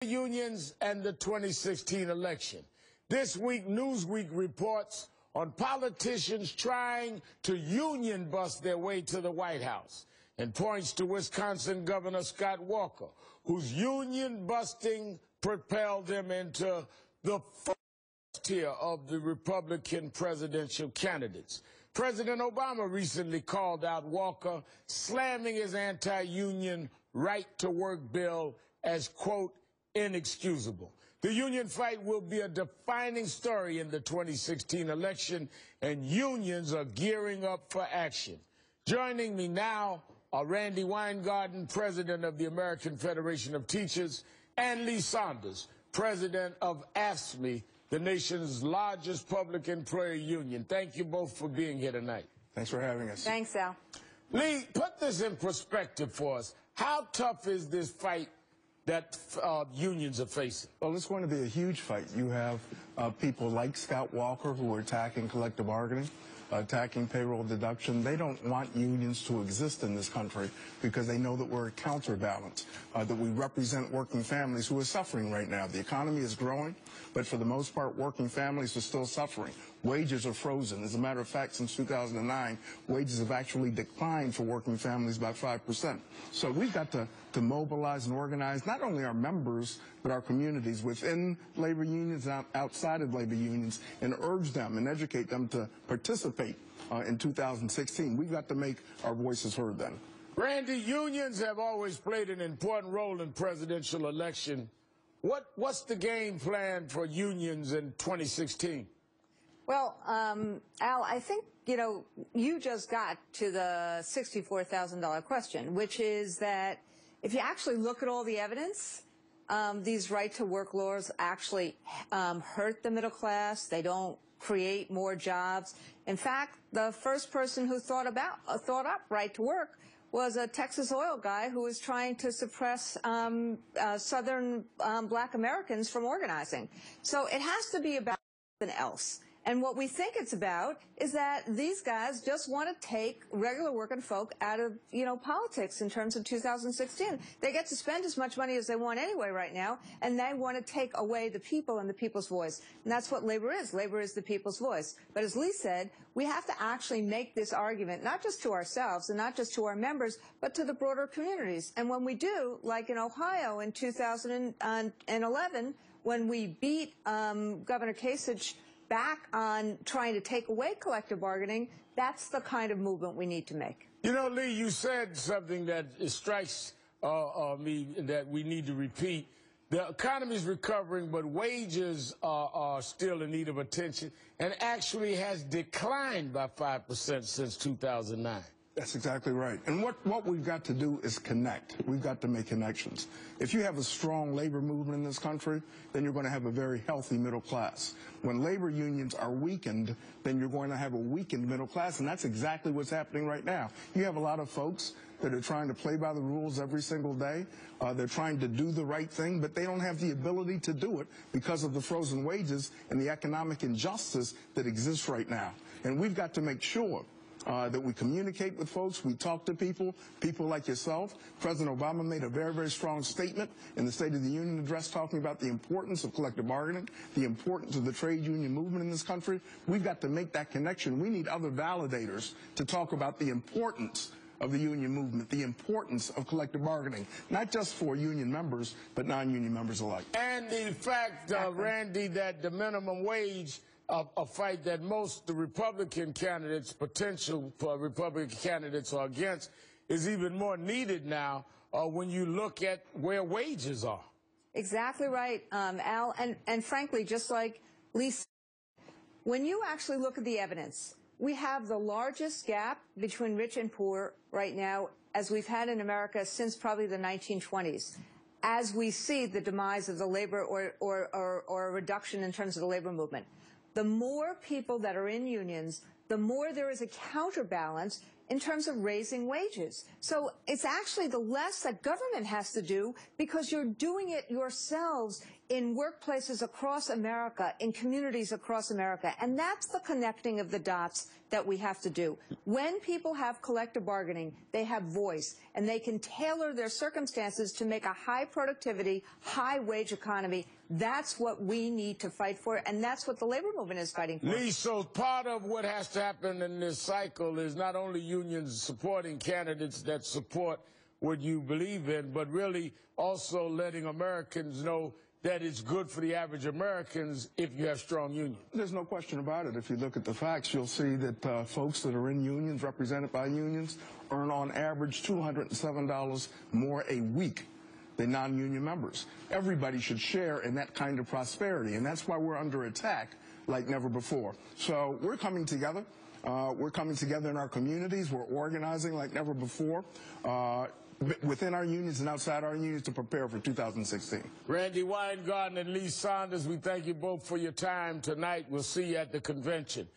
Unions and the 2016 election. This week, Newsweek reports on politicians trying to union bust their way to the White House and points to Wisconsin Governor Scott Walker, whose union busting propelled him into the first tier of the Republican presidential candidates. President Obama recently called out Walker, slamming his anti-union right-to-work bill as, quote, inexcusable. The union fight will be a defining story in the 2016 election, and unions are gearing up for action. Joining me now are Randi Weingarten, president of the American Federation of Teachers, and Lee Saunders, president of AFSCME, the nation's largest public employer union. Thank you both for being here tonight. Thanks for having us. Thanks, Al. Lee, put this in perspective for us. How tough is this fight that unions are facing? Well, it's going to be a huge fight. You have people like Scott Walker who are attacking collective bargaining, attacking payroll deduction. They don't want unions to exist in this country because they know that we're a counterbalance, that we represent working families who are suffering right now. The economy is growing, but for the most part, working families are still suffering. Wages are frozen. As a matter of fact, since 2009, wages have actually declined for working families by 5%. So we've got to mobilize and organize not only our members, but our communities within labor unions and outside of labor unions, and urge them and educate them to participate in 2016. We've got to make our voices heard then. Randi, unions have always played an important role in presidential election. What's the game plan for unions in 2016? Well, Al, I think, you just got to the $64,000 question, which is that if you actually look at all the evidence, these right-to-work laws actually hurt the middle class. They don't create more jobs. In fact, the first person who thought up right-to-work was a Texas oil guy who was trying to suppress Southern black Americans from organizing. So it has to be about something else. And what we think it's about is that these guys just want to take regular working folk out of, politics in terms of 2016. They get to spend as much money as they want anyway right now, and they want to take away the people and the people's voice. And that's what labor is. Labor is the people's voice. But as Lee said, we have to actually make this argument, not just to ourselves and not just to our members, but to the broader communities. And when we do, like in Ohio in 2011, when we beat Governor Kasich back on trying to take away collective bargaining, that's the kind of movement we need to make. Lee, you said something that strikes me that we need to repeat. The economy is recovering, but wages are still in need of attention and actually has declined by 5% since 2009. That's exactly right. And what we've got to do is connect. We've got to make connections. If you have a strong labor movement in this country, then you're going to have a very healthy middle class. When labor unions are weakened, then you're going to have a weakened middle class, and that's exactly what's happening right now. You have a lot of folks that are trying to play by the rules every single day. They're trying to do the right thing, but they don't have the ability to do it because of the frozen wages and the economic injustice that exists right now. And we've got to make sure that we communicate with folks, we talk to people like yourself. President Obama made a very, very strong statement in the State of the Union address talking about the importance of collective bargaining, the importance of the trade union movement in this country. We've got to make that connection. We need other validators to talk about the importance of the union movement, the importance of collective bargaining, not just for union members, but non-union members alike. And the fact, Randi, that the minimum wage, a fight that most the Republican candidates, potential Republican candidates are against, is even more needed now when you look at where wages are. Exactly right, Al. And frankly, just like Lee said, when you actually look at the evidence, we have the largest gap between rich and poor right now as we've had in America since probably the 1920s. As we see the demise of the labor or a reduction in terms of the labor movement. The more people that are in unions, the more there is a counterbalance in terms of raising wages. So it's actually the less that government has to do because you're doing it yourselves in workplaces across America, in communities across America. And that's the connecting of the dots that we have to do. When people have collective bargaining, they have voice, and they can tailor their circumstances to make a high productivity, high wage economy. That's what we need to fight for, and that's what the labor movement is fighting for. Lee, so part of what has to happen in this cycle is not only unions supporting candidates that support what you believe in, but really also letting Americans know that it's good for the average Americans if you have strong unions. There's no question about it. If you look at the facts, you'll see that folks that are in unions, represented by unions, earn on average $207 more a week than non-union members. Everybody should share in that kind of prosperity, and that's why we're under attack like never before. So we're coming together. We're coming together in our communities. We're organizing like never before within our unions and outside our unions to prepare for 2016. Randi Weingarten and Lee Saunders, we thank you both for your time tonight. We'll see you at the convention.